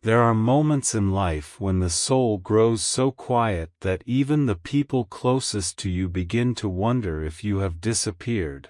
There are moments in life when the soul grows so quiet that even the people closest to you begin to wonder if you have disappeared.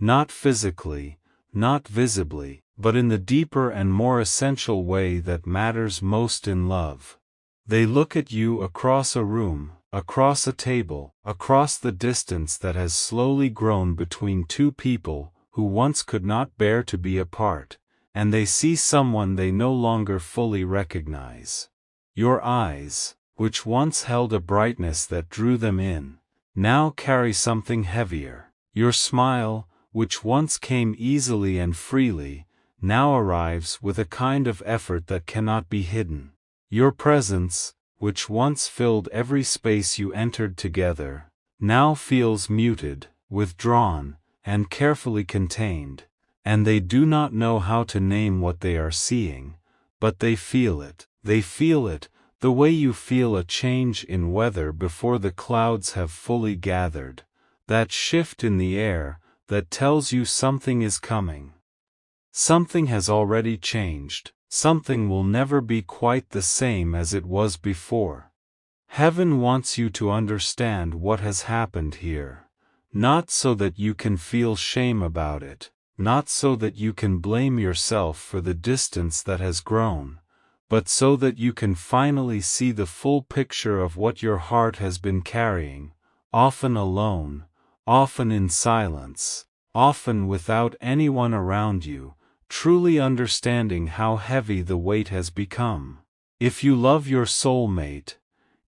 Not physically, not visibly, but in the deeper and more essential way that matters most in love. They look at you across a room, across a table, across the distance that has slowly grown between two people who once could not bear to be apart, and they see someone they no longer fully recognize. Your eyes, which once held a brightness that drew them in, now carry something heavier. Your smile, which once came easily and freely, now arrives with a kind of effort that cannot be hidden. Your presence, which once filled every space you entered together, now feels muted, withdrawn, and carefully contained, and they do not know how to name what they are seeing, but they feel it. They feel it, the way you feel a change in weather before the clouds have fully gathered, that shift in the air that tells you something is coming. Something has already changed, something will never be quite the same as it was before. Heaven wants you to understand what has happened here, not so that you can feel shame about it, not so that you can blame yourself for the distance that has grown, but so that you can finally see the full picture of what your heart has been carrying, often alone, often in silence, often without anyone around you, truly understanding how heavy the weight has become. If you love your soulmate,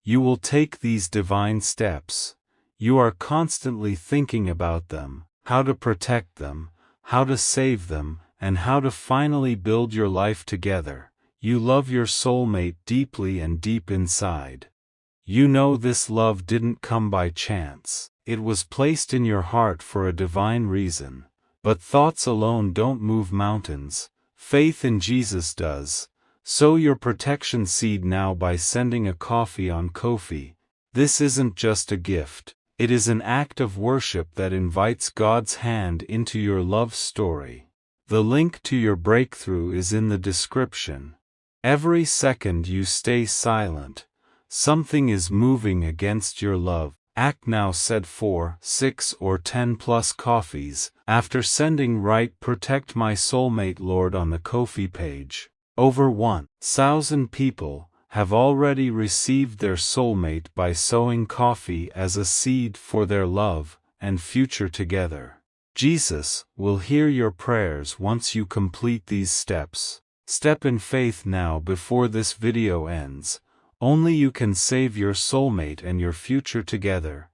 you will take these divine steps. You are constantly thinking about them, how to protect them, how to save them, and how to finally build your life together. You love your soulmate deeply and deep inside. You know this love didn't come by chance. It was placed in your heart for a divine reason. But thoughts alone don't move mountains. Faith in Jesus does. Sow your protection seed now by sending a coffee on Ko-fi. This isn't just a gift. It is an act of worship that invites God's hand into your love story. The link to your breakthrough is in the description. Every second you stay silent, something is moving against your love. Act now. Said 4, 6 or 10 plus coffees. After sending right protect my soulmate Lord on the Ko-fi page, over 1,000 people have already received their soulmate by sowing coffee as a seed for their love and future together. Jesus will hear your prayers once you complete these steps. Step in faith now before this video ends. Only you can save your soulmate and your future together.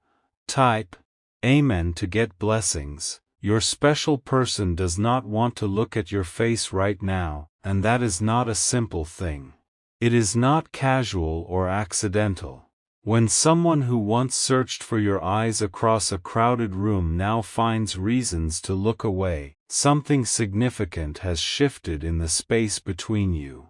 Type Amen to get blessings. Your special person does not want to look at your face right now, and that is not a simple thing. It is not casual or accidental. When someone who once searched for your eyes across a crowded room now finds reasons to look away, something significant has shifted in the space between you.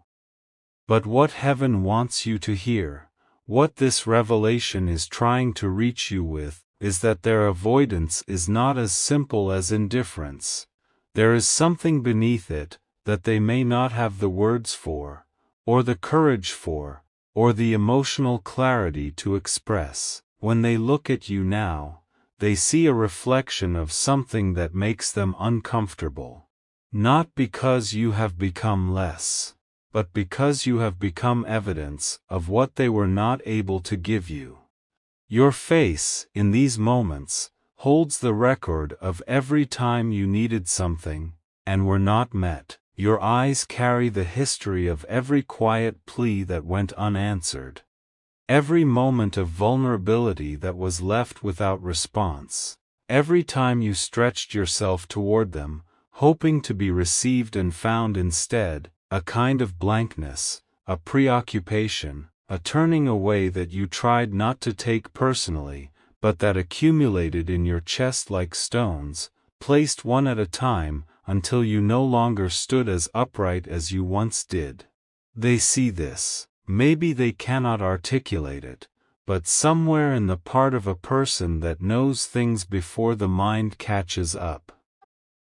But what heaven wants you to hear, what this revelation is trying to reach you with, is that their avoidance is not as simple as indifference. There is something beneath it that they may not have the words for, or the courage for, or the emotional clarity to express. When they look at you now, they see a reflection of something that makes them uncomfortable. Not because you have become less, but because you have become evidence of what they were not able to give you. Your face, in these moments, holds the record of every time you needed something, and were not met. Your eyes carry the history of every quiet plea that went unanswered. Every moment of vulnerability that was left without response. Every time you stretched yourself toward them, hoping to be received and found instead, a kind of blankness, a preoccupation, a turning away that you tried not to take personally, but that accumulated in your chest like stones, placed one at a time, until you no longer stood as upright as you once did. They see this. Maybe they cannot articulate it, but somewhere in the part of a person that knows things before the mind catches up.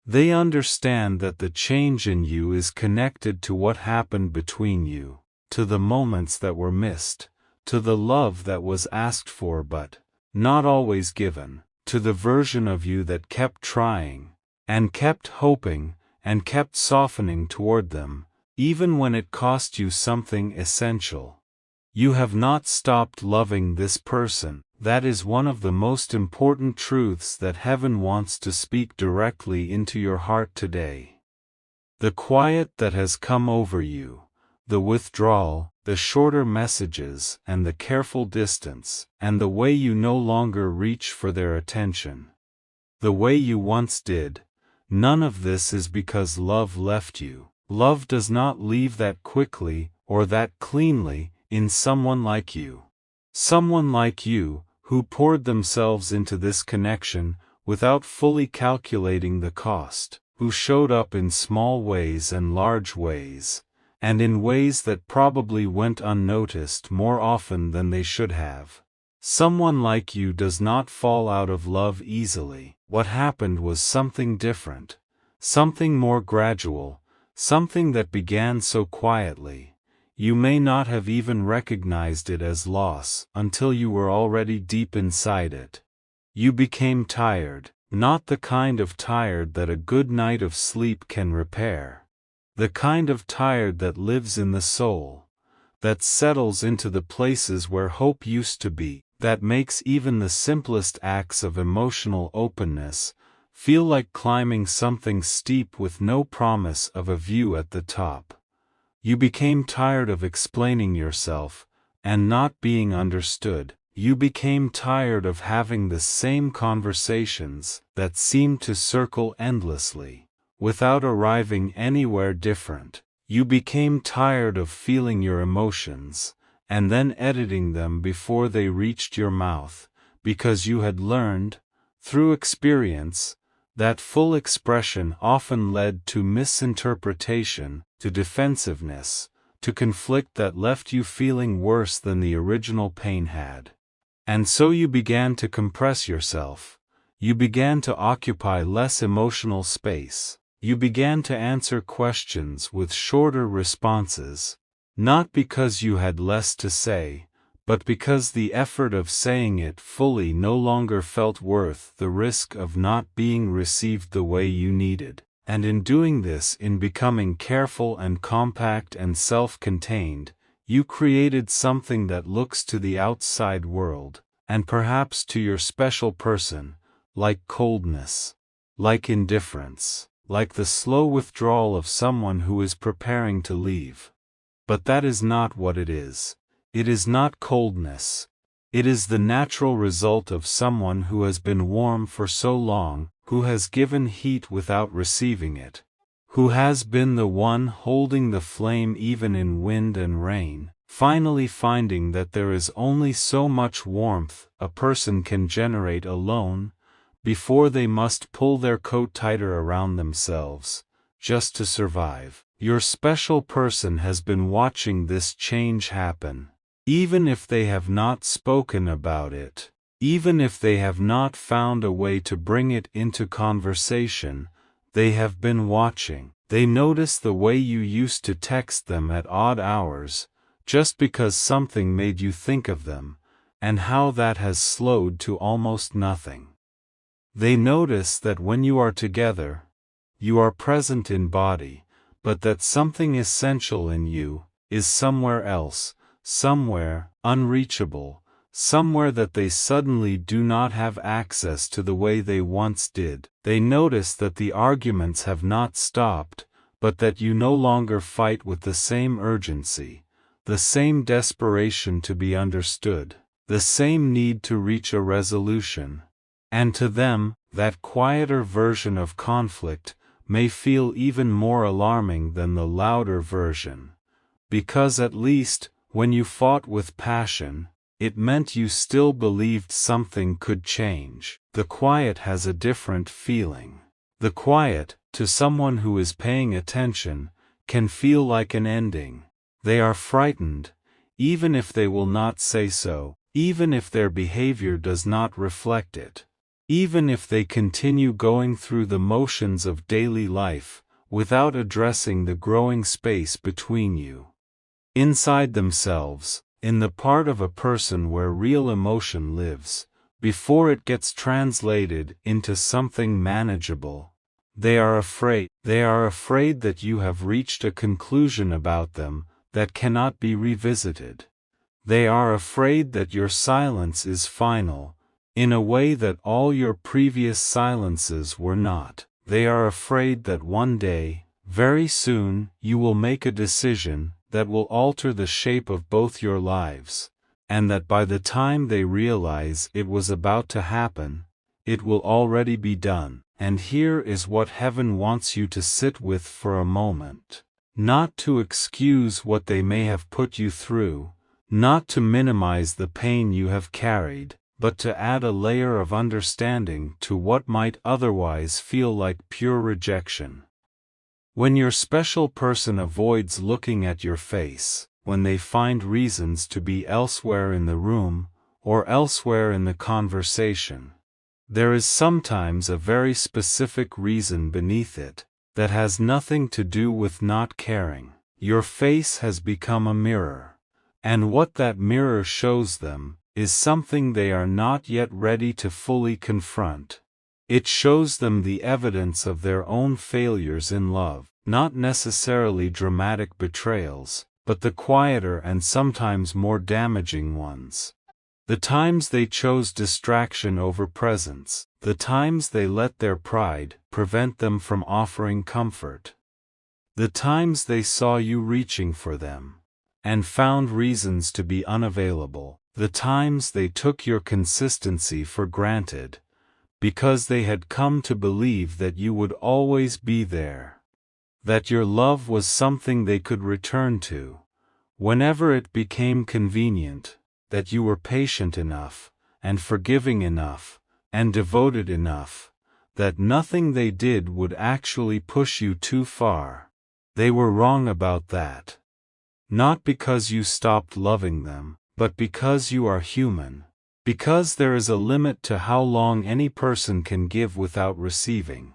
They understand that the change in you is connected to what happened between you. to the moments that were missed, to the love that was asked for but not always given, to the version of you that kept trying, and kept hoping, and kept softening toward them, even when it cost you something essential. You have not stopped loving this person. That is one of the most important truths that heaven wants to speak directly into your heart today. The quiet that has come over you, the withdrawal, the shorter messages, and the careful distance, and the way you no longer reach for their attention, the way you once did, none of this is because love left you. Love does not leave that quickly or that cleanly in someone like you. Someone like you, who poured themselves into this connection without fully calculating the cost, who showed up in small ways and large ways, and in ways that probably went unnoticed more often than they should have. Someone like you does not fall out of love easily. What happened was something different, something more gradual, something that began so quietly. You may not have even recognized it as loss until you were already deep inside it. You became tired, not the kind of tired that a good night of sleep can repair. The kind of tired that lives in the soul, that settles into the places where hope used to be, that makes even the simplest acts of emotional openness feel like climbing something steep with no promise of a view at the top. You became tired of explaining yourself and not being understood. You became tired of having the same conversations that seemed to circle endlessly, without arriving anywhere different. You became tired of feeling your emotions, and then editing them before they reached your mouth, because you had learned, through experience, that full expression often led to misinterpretation, to defensiveness, to conflict that left you feeling worse than the original pain had. And so you began to compress yourself. You began to occupy less emotional space. You began to answer questions with shorter responses, not because you had less to say, but because the effort of saying it fully no longer felt worth the risk of not being received the way you needed. And in doing this, in becoming careful and compact and self-contained, you created something that looks to the outside world, and perhaps to your special person, like coldness, like indifference, like the slow withdrawal of someone who is preparing to leave. But that is not what it is. It is not coldness. It is the natural result of someone who has been warm for so long, who has given heat without receiving it, who has been the one holding the flame even in wind and rain, finally finding that there is only so much warmth a person can generate alone, before they must pull their coat tighter around themselves, just to survive. Your special person has been watching this change happen. Even if they have not spoken about it, even if they have not found a way to bring it into conversation, they have been watching. They notice the way you used to text them at odd hours, just because something made you think of them, and how that has slowed to almost nothing. They notice that when you are together, you are present in body, but that something essential in you is somewhere else, somewhere unreachable, somewhere that they suddenly do not have access to the way they once did. They notice that the arguments have not stopped, but that you no longer fight with the same urgency, the same desperation to be understood, the same need to reach a resolution. And to them, that quieter version of conflict may feel even more alarming than the louder version, because at least, when you fought with passion, it meant you still believed something could change. The quiet has a different feeling. The quiet, to someone who is paying attention, can feel like an ending. They are frightened, even if they will not say so, even if their behavior does not reflect it, even if they continue going through the motions of daily life, without addressing the growing space between you. inside themselves, in the part of a person where real emotion lives, before it gets translated into something manageable. They are afraid that you have reached a conclusion about them that cannot be revisited. They are afraid that your silence is final, in a way that all your previous silences were not. They are afraid that one day, very soon, you will make a decision that will alter the shape of both your lives, and that by the time they realize it was about to happen, it will already be done. And here is what heaven wants you to sit with for a moment. Not to excuse what they may have put you through, not to minimize the pain you have carried, but to add a layer of understanding to what might otherwise feel like pure rejection. When your special person avoids looking at your face, when they find reasons to be elsewhere in the room, or elsewhere in the conversation, there is sometimes a very specific reason beneath it, that has nothing to do with not caring. Your face has become a mirror, and what that mirror shows them is something they are not yet ready to fully confront. It shows them the evidence of their own failures in love, not necessarily dramatic betrayals, but the quieter and sometimes more damaging ones. The times they chose distraction over presence, the times they let their pride prevent them from offering comfort. The times they saw you reaching for them, and found reasons to be unavailable, the times they took your consistency for granted, because they had come to believe that you would always be there, that your love was something they could return to, whenever it became convenient, that you were patient enough, and forgiving enough, and devoted enough, that nothing they did would actually push you too far. They were wrong about that. Not because you stopped loving them, but because you are human. Because there is a limit to how long any person can give without receiving.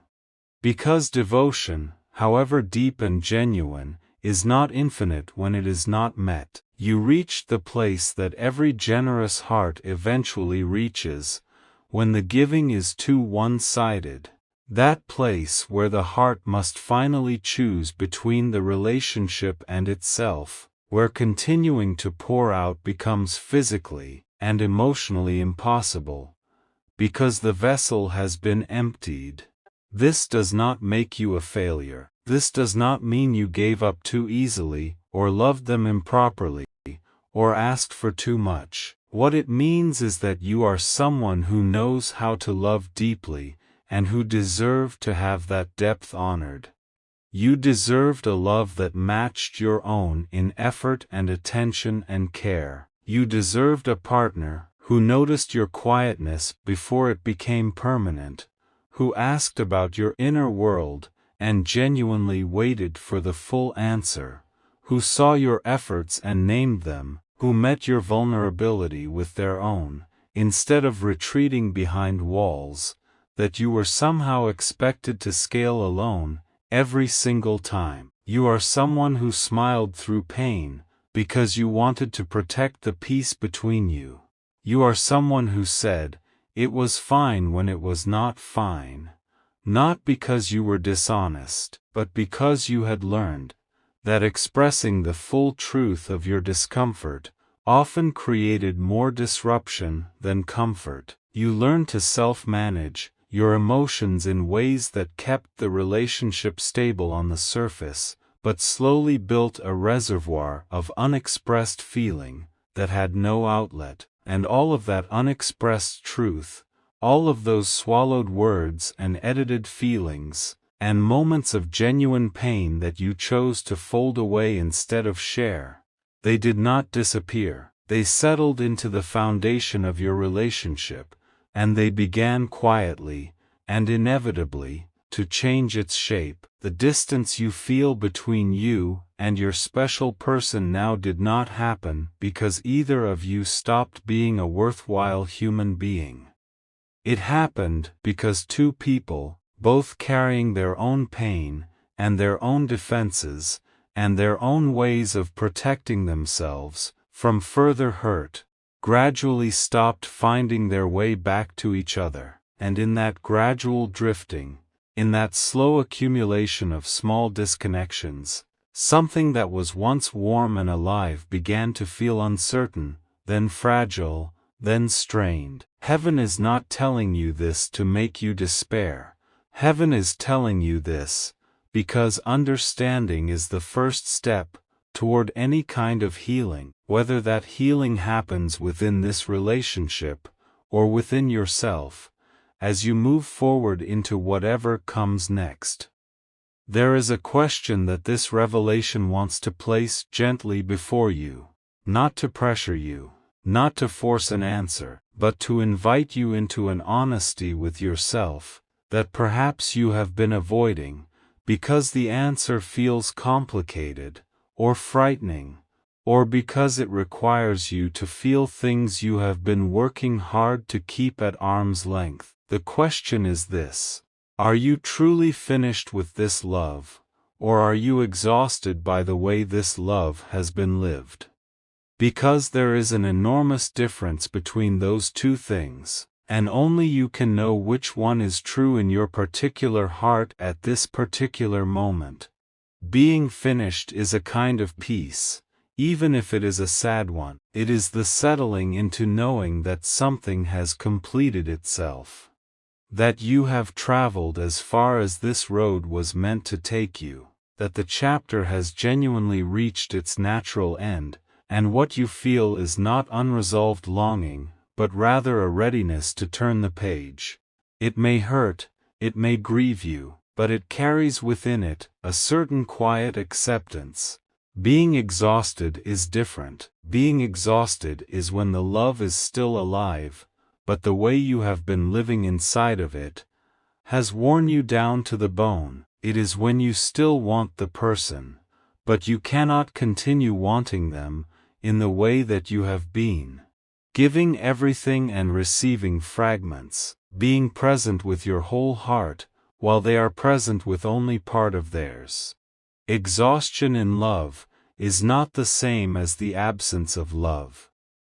Because devotion, however deep and genuine, is not infinite when it is not met. You reached the place that every generous heart eventually reaches, when the giving is too one-sided. That place where the heart must finally choose between the relationship and itself, where continuing to pour out becomes physically and emotionally impossible, because the vessel has been emptied. This does not make you a failure. This does not mean you gave up too easily, or loved them improperly, or asked for too much. What it means is that you are someone who knows how to love deeply, and who deserved to have that depth honored. You deserved a love that matched your own in effort and attention and care. You deserved a partner who noticed your quietness before it became permanent, who asked about your inner world and genuinely waited for the full answer, who saw your efforts and named them, who met your vulnerability with their own, instead of retreating behind walls that you were somehow expected to scale alone every single time. You are someone who smiled through pain, because you wanted to protect the peace between you. You are someone who said, "It was fine" when it was not fine. Not because you were dishonest, but because you had learned that expressing the full truth of your discomfort often created more disruption than comfort. You learned to self-manage your emotions in ways that kept the relationship stable on the surface, but slowly built a reservoir of unexpressed feeling that had no outlet, and all of that unexpressed truth, all of those swallowed words and edited feelings, and moments of genuine pain that you chose to fold away instead of share, they did not disappear. They settled into the foundation of your relationship, and they began quietly, and inevitably, to change its shape. The distance you feel between you and your special person now did not happen because either of you stopped being a worthwhile human being. It happened because two people, both carrying their own pain and their own defenses, and their own ways of protecting themselves from further hurt, gradually stopped finding their way back to each other, and in that gradual drifting, in that slow accumulation of small disconnections, something that was once warm and alive began to feel uncertain, then fragile, then strained. Heaven is not telling you this to make you despair. Heaven is telling you this because understanding is the first step toward any kind of healing, whether that healing happens within this relationship or within yourself, as you move forward into whatever comes next. There is a question that this revelation wants to place gently before you, not to pressure you, not to force an answer, but to invite you into an honesty with yourself that perhaps you have been avoiding, because the answer feels complicated, or frightening, or because it requires you to feel things you have been working hard to keep at arm's length. The question is this: are you truly finished with this love, or are you exhausted by the way this love has been lived? Because there is an enormous difference between those two things, and only you can know which one is true in your particular heart at this particular moment. Being finished is a kind of peace, even if it is a sad one. It is the settling into knowing that something has completed itself, that you have traveled as far as this road was meant to take you, that the chapter has genuinely reached its natural end, and what you feel is not unresolved longing, but rather a readiness to turn the page. It may hurt, it may grieve you, but it carries within it a certain quiet acceptance. Being exhausted is different. Being exhausted is when the love is still alive, but the way you have been living inside of it has worn you down to the bone. It is when you still want the person, but you cannot continue wanting them in the way that you have been. Giving everything and receiving fragments, being present with your whole heart, while they are present with only part of theirs. Exhaustion in love is not the same as the absence of love.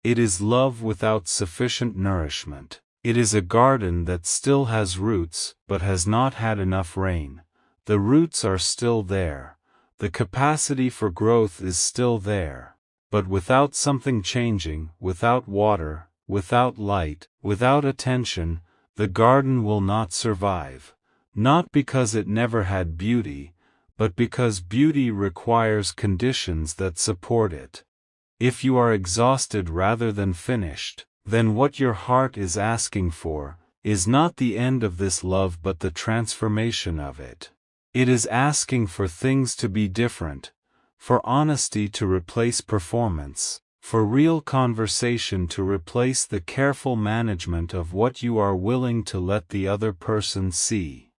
It is love without sufficient nourishment. It is a garden that still has roots but has not had enough rain. The roots are still there. The capacity for growth is still there. But without something changing, without water, without light, without attention, the garden will not survive. Not because it never had beauty, but because beauty requires conditions that support it. If you are exhausted rather than finished, then what your heart is asking for is not the end of this love but the transformation of it. It is asking for things to be different, for honesty to replace performance, for real conversation to replace the careful management of what you are willing to let the other person see.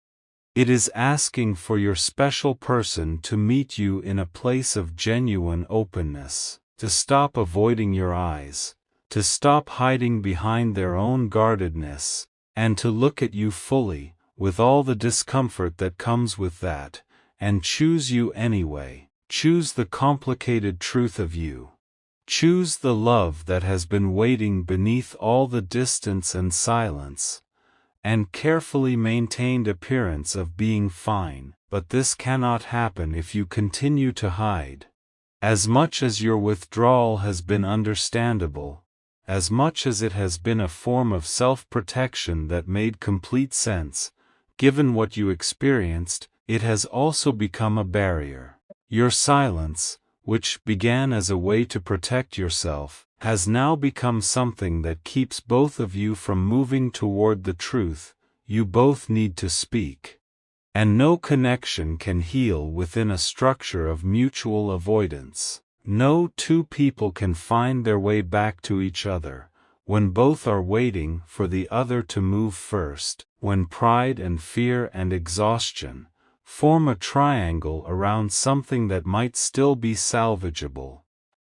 It is asking for your special person to meet you in a place of genuine openness, to stop avoiding your eyes, to stop hiding behind their own guardedness, and to look at you fully, with all the discomfort that comes with that, and choose you anyway. Choose the complicated truth of you. Choose the love that has been waiting beneath all the distance and silence, and carefully maintained appearance of being fine, but this cannot happen if you continue to hide. As much as your withdrawal has been understandable, as much as it has been a form of self-protection that made complete sense, given what you experienced, it has also become a barrier. Your silence, which began as a way to protect yourself, has now become something that keeps both of you from moving toward the truth. You both need to speak. And no connection can heal within a structure of mutual avoidance. No two people can find their way back to each other when both are waiting for the other to move first, when pride and fear and exhaustion form a triangle around something that might still be salvageable.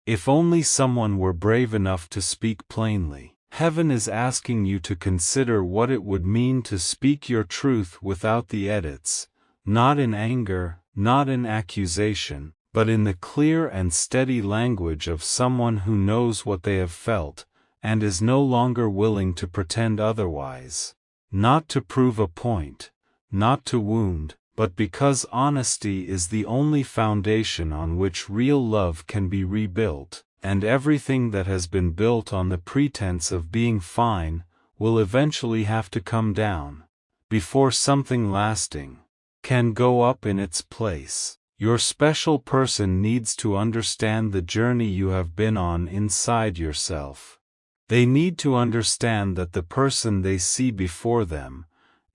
If only someone were brave enough to speak plainly. Heaven is asking you to consider what it would mean to speak your truth without the edits, not in anger, not in accusation, but in the clear and steady language of someone who knows what they have felt, and is no longer willing to pretend otherwise. Not to prove a point, not to wound, but because honesty is the only foundation on which real love can be rebuilt, and everything that has been built on the pretense of being fine will eventually have to come down, before something lasting can go up in its place. Your special person needs to understand the journey you have been on inside yourself. They need to understand that the person they see before them,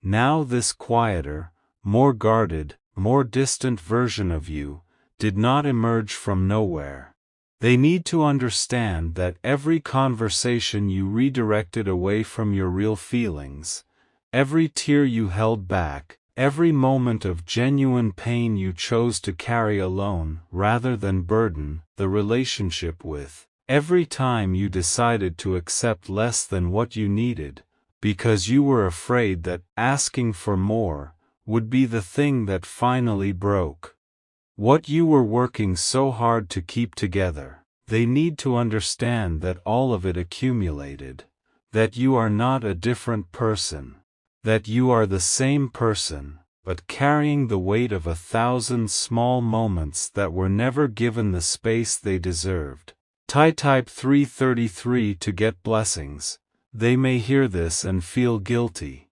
now this quieter, more guarded, more distant version of you, did not emerge from nowhere. They need to understand that every conversation you redirected away from your real feelings, every tear you held back, every moment of genuine pain you chose to carry alone rather than burden the relationship with, every time you decided to accept less than what you needed, because you were afraid that asking for more would be the thing that finally broke what you were working so hard to keep together. They need to understand that all of it accumulated, that you are not a different person, that you are the same person, but carrying the weight of 1,000 small moments that were never given the space they deserved. Type 333 to get blessings. They may hear this and feel guilty.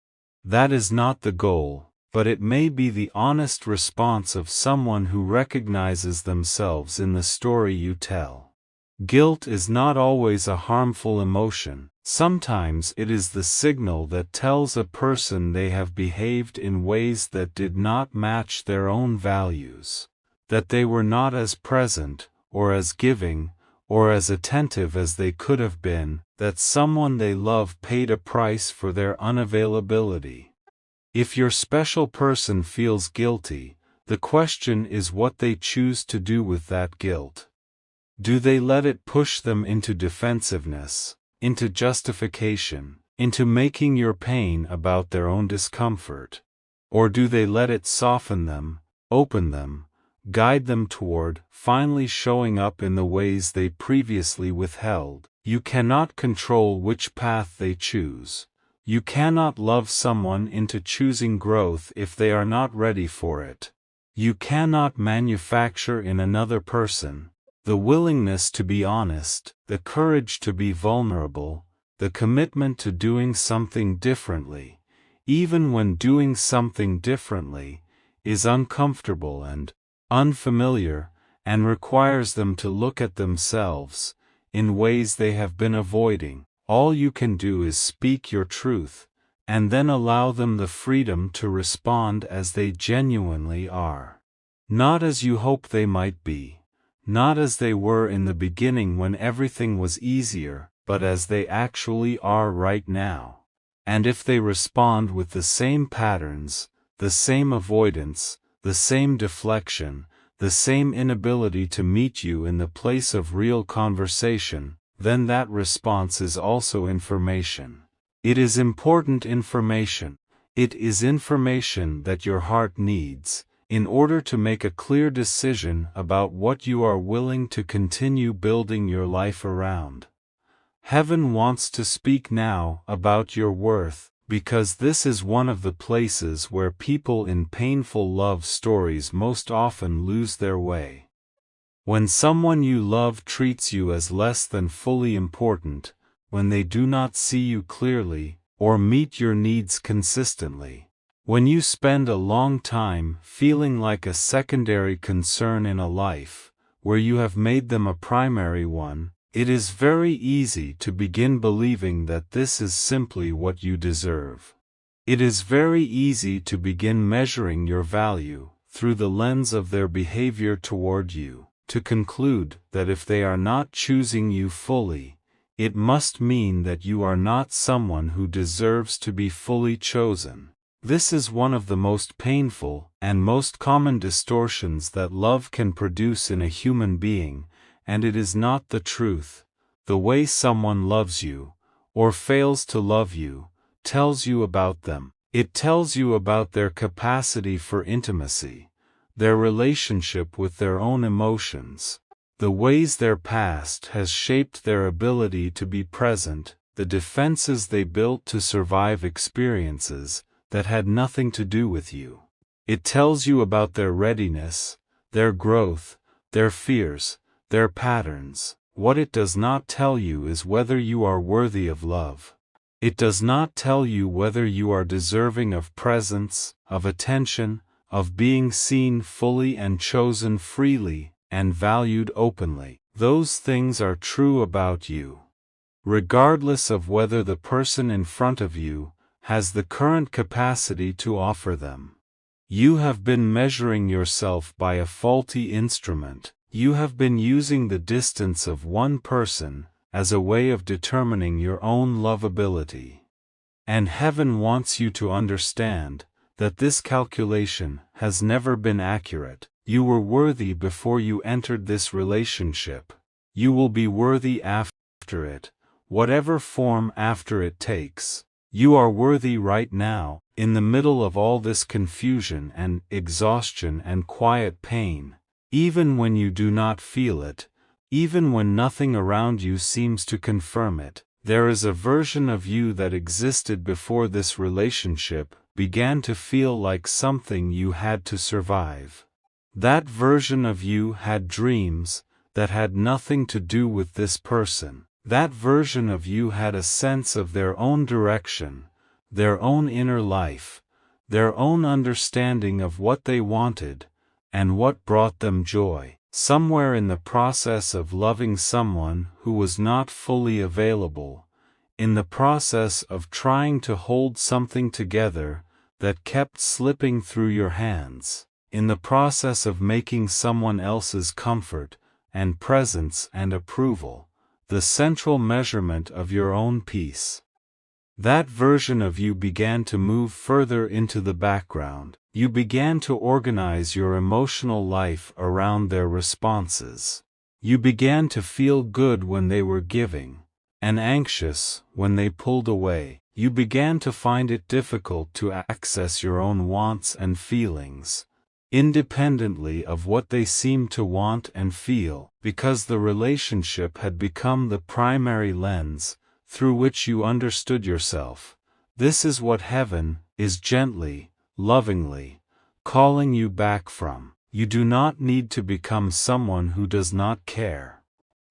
That is not the goal, but it may be the honest response of someone who recognizes themselves in the story you tell. Guilt is not always a harmful emotion. Sometimes it is the signal that tells a person they have behaved in ways that did not match their own values, that they were not as present, or as giving, or as attentive as they could have been, that someone they love paid a price for their unavailability. If your special person feels guilty, the question is what they choose to do with that guilt. Do they let it push them into defensiveness, into justification, into making your pain about their own discomfort? Or do they let it soften them, open them, guide them toward finally showing up in the ways they previously withheld? You cannot control which path they choose. You cannot love someone into choosing growth if they are not ready for it. You cannot manufacture in another person the willingness to be honest, the courage to be vulnerable, the commitment to doing something differently, even when doing something differently is uncomfortable and unfamiliar, and requires them to look at themselves in ways they have been avoiding. All you can do is speak your truth, and then allow them the freedom to respond as they genuinely are. Not as you hope they might be, not as they were in the beginning when everything was easier, but as they actually are right now. And if they respond with the same patterns, the same avoidance, the same deflection, the same inability to meet you in the place of real conversation, then that response is also information. It is important information. It is information that your heart needs, in order to make a clear decision about what you are willing to continue building your life around. Heaven wants to speak now about your worth, because this is one of the places where people in painful love stories most often lose their way. When someone you love treats you as less than fully important, when they do not see you clearly, or meet your needs consistently, when you spend a long time feeling like a secondary concern in a life, where you have made them a primary one, it is very easy to begin believing that this is simply what you deserve. It is very easy to begin measuring your value through the lens of their behavior toward you, to conclude that if they are not choosing you fully, it must mean that you are not someone who deserves to be fully chosen. This is one of the most painful and most common distortions that love can produce in a human being, and it is not the truth. The way someone loves you, or fails to love you, tells you about them. It tells you about their capacity for intimacy, their relationship with their own emotions, the ways their past has shaped their ability to be present, the defenses they built to survive experiences that had nothing to do with you. It tells you about their readiness, their growth, their fears, their patterns. What it does not tell you is whether you are worthy of love. It does not tell you whether you are deserving of presence, of attention, of being seen fully and chosen freely, and valued openly. Those things are true about you, regardless of whether the person in front of you has the current capacity to offer them. You have been measuring yourself by a faulty instrument. You have been using the distance of one person as a way of determining your own lovability. And heaven wants you to understand that this calculation has never been accurate. You were worthy before you entered this relationship. You will be worthy after it, whatever form after it takes. You are worthy right now, in the middle of all this confusion and exhaustion and quiet pain. Even when you do not feel it, even when nothing around you seems to confirm it, there is a version of you that existed before this relationship began to feel like something you had to survive. That version of you had dreams that had nothing to do with this person. That version of you had a sense of their own direction, their own inner life, their own understanding of what they wanted, and what brought them joy. Somewhere in the process of loving someone who was not fully available, in the process of trying to hold something together that kept slipping through your hands, in the process of making someone else's comfort and presence and approval the central measurement of your own peace. That version of you began to move further into the background. You began to organize your emotional life around their responses. You began to feel good when they were giving, and anxious when they pulled away. You began to find it difficult to access your own wants and feelings, independently of what they seemed to want and feel, because the relationship had become the primary lens through which you understood yourself. This is what heaven is gently, lovingly, calling you back from. You do not need to become someone who does not care.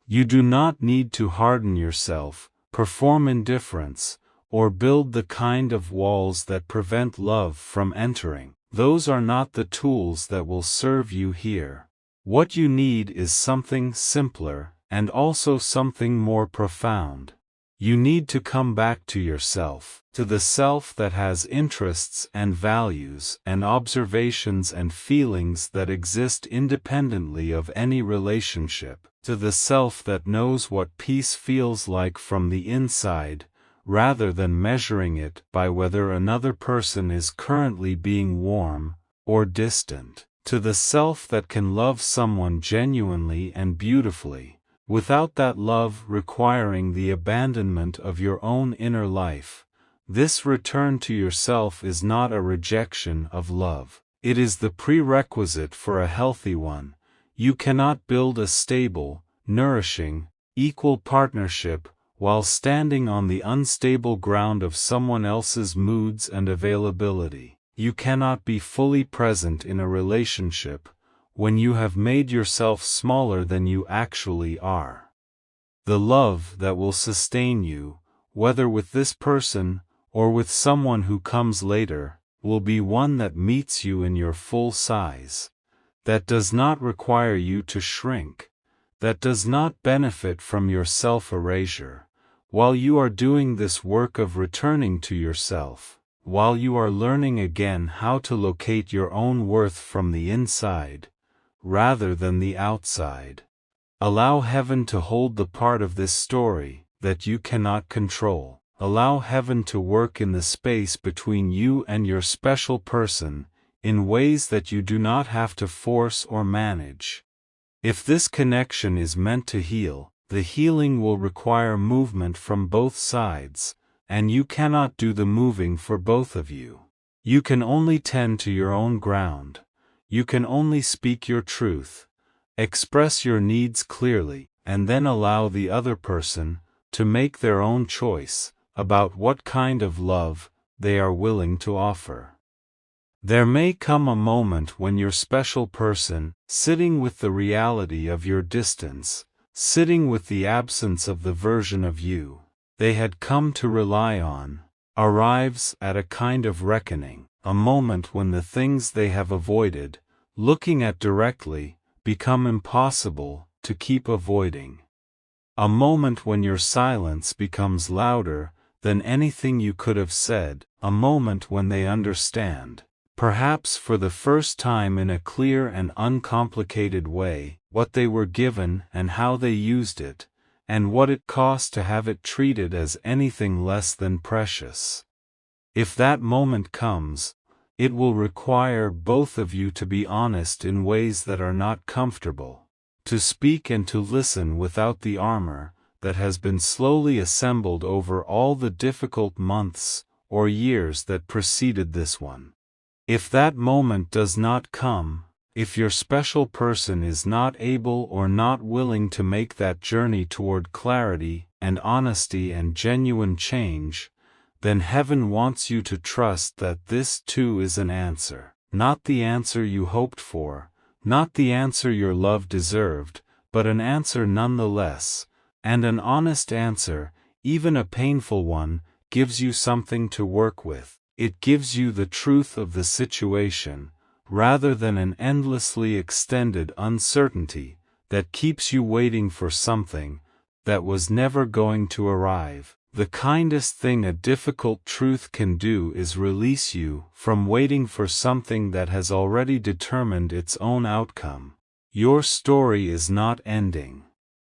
You do not need to harden yourself, perform indifference, or build the kind of walls that prevent love from entering. Those are not the tools that will serve you here. What you need is something simpler, and also something more profound. You need to come back to yourself, to the self that has interests and values and observations and feelings that exist independently of any relationship, to the self that knows what peace feels like from the inside, rather than measuring it by whether another person is currently being warm or distant, to the self that can love someone genuinely and beautifully, without that love requiring the abandonment of your own inner life. This return to yourself is not a rejection of love. It is the prerequisite for a healthy one. You cannot build a stable, nourishing, equal partnership while standing on the unstable ground of someone else's moods and availability. You cannot be fully present in a relationship when you have made yourself smaller than you actually are. The love that will sustain you, whether with this person or with someone who comes later, will be one that meets you in your full size, that does not require you to shrink, that does not benefit from your self-erasure. While you are doing this work of returning to yourself, while you are learning again how to locate your own worth from the inside, rather than the outside, allow heaven to hold the part of this story that you cannot control. Allow heaven to work in the space between you and your special person, in ways that you do not have to force or manage. If this connection is meant to heal, the healing will require movement from both sides, and you cannot do the moving for both of you. You can only tend to your own ground. You can only speak your truth, express your needs clearly, and then allow the other person to make their own choice about what kind of love they are willing to offer. There may come a moment when your special person, sitting with the reality of your distance, sitting with the absence of the version of you they had come to rely on, arrives at a kind of reckoning, a moment when the things they have avoided, looking at directly, become impossible to keep avoiding. A moment when your silence becomes louder than anything you could have said, a moment when they understand, perhaps for the first time in a clear and uncomplicated way, what they were given and how they used it, and what it cost to have it treated as anything less than precious. If that moment comes, it will require both of you to be honest in ways that are not comfortable, to speak and to listen without the armor that has been slowly assembled over all the difficult months or years that preceded this one. If that moment does not come, if your special person is not able or not willing to make that journey toward clarity and honesty and genuine change, then heaven wants you to trust that this too is an answer, not the answer you hoped for, not the answer your love deserved, but an answer nonetheless, and an honest answer, even a painful one, gives you something to work with. It gives you the truth of the situation, rather than an endlessly extended uncertainty that keeps you waiting for something that was never going to arrive. The kindest thing a difficult truth can do is release you from waiting for something that has already determined its own outcome. Your story is not ending.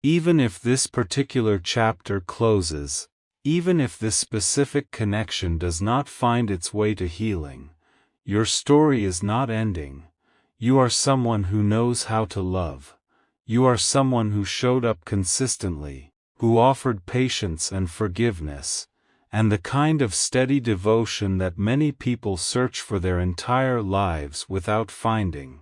Even if this particular chapter closes, even if this specific connection does not find its way to healing, your story is not ending. You are someone who knows how to love. You are someone who showed up consistently, who offered patience and forgiveness, and the kind of steady devotion that many people search for their entire lives without finding.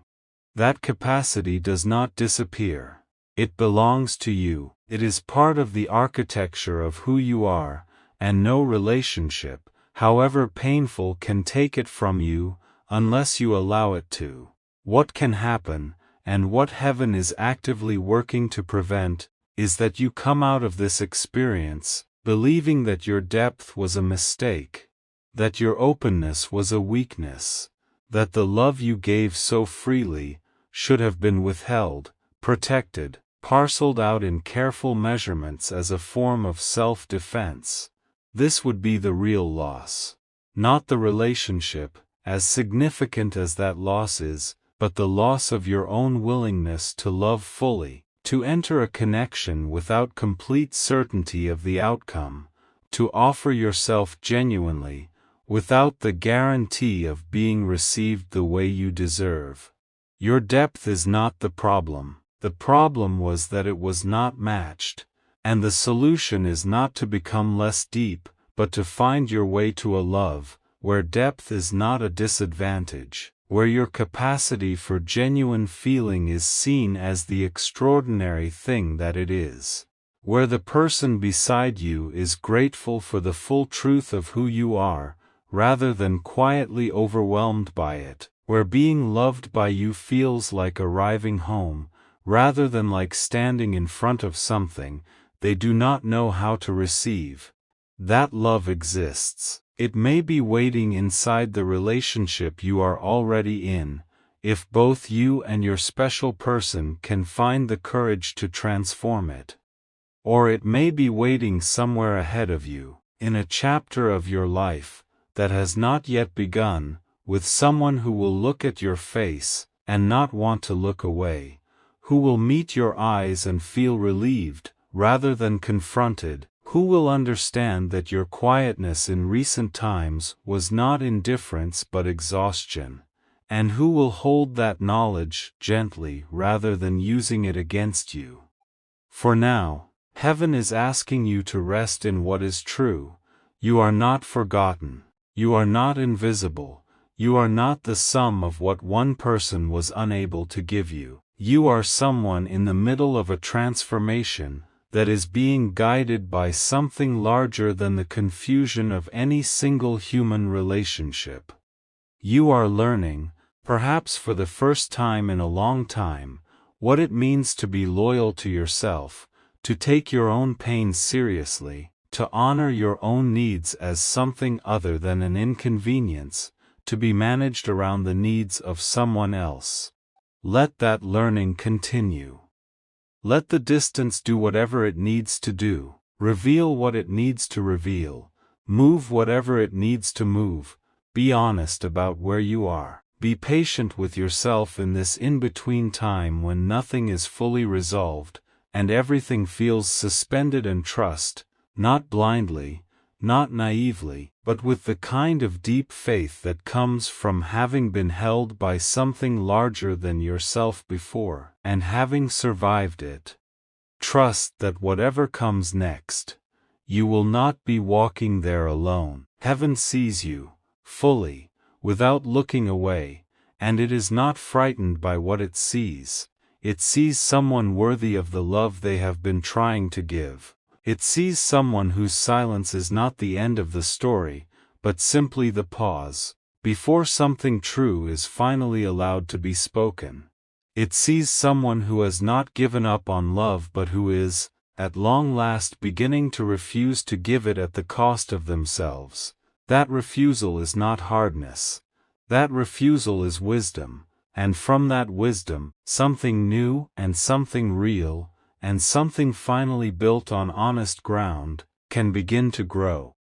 That capacity does not disappear. It belongs to you. It is part of the architecture of who you are, and no relationship, however painful, can take it from you, unless you allow it to. What can happen, and what heaven is actively working to prevent, is that you come out of this experience, believing that your depth was a mistake, that your openness was a weakness, that the love you gave so freely should have been withheld, protected, parceled out in careful measurements as a form of self-defense. This would be the real loss. Not the relationship, as significant as that loss is, but the loss of your own willingness to love fully, to enter a connection without complete certainty of the outcome, to offer yourself genuinely, without the guarantee of being received the way you deserve. Your depth is not the problem. The problem was that it was not matched, and the solution is not to become less deep, but to find your way to a love where depth is not a disadvantage, where your capacity for genuine feeling is seen as the extraordinary thing that it is, where the person beside you is grateful for the full truth of who you are, rather than quietly overwhelmed by it, where being loved by you feels like arriving home, rather than like standing in front of something they do not know how to receive. That love exists. It may be waiting inside the relationship you are already in, if both you and your special person can find the courage to transform it. Or it may be waiting somewhere ahead of you, in a chapter of your life that has not yet begun, with someone who will look at your face and not want to look away, who will meet your eyes and feel relieved, rather than confronted, who will understand that your quietness in recent times was not indifference but exhaustion, and who will hold that knowledge gently rather than using it against you. For now, heaven is asking you to rest in what is true. You are not forgotten. You are not invisible. You are not the sum of what one person was unable to give you. You are someone in the middle of a transformation that is being guided by something larger than the confusion of any single human relationship. You are learning, perhaps for the first time in a long time, what it means to be loyal to yourself, to take your own pain seriously, to honor your own needs as something other than an inconvenience, to be managed around the needs of someone else. Let that learning continue. Let the distance do whatever it needs to do, reveal what it needs to reveal, move whatever it needs to move. Be honest about where you are. Be patient with yourself in this in-between time when nothing is fully resolved, and everything feels suspended, and trust, not blindly, not naively, but with the kind of deep faith that comes from having been held by something larger than yourself before, and having survived it. Trust that whatever comes next, you will not be walking there alone. Heaven sees you, fully, without looking away, and it is not frightened by what it sees. It sees someone worthy of the love they have been trying to give. It sees someone whose silence is not the end of the story, but simply the pause, before something true is finally allowed to be spoken. It sees someone who has not given up on love but who is, at long last, beginning to refuse to give it at the cost of themselves. That refusal is not hardness. That refusal is wisdom, and from that wisdom, something new and something real, and something finally built on honest ground, can begin to grow.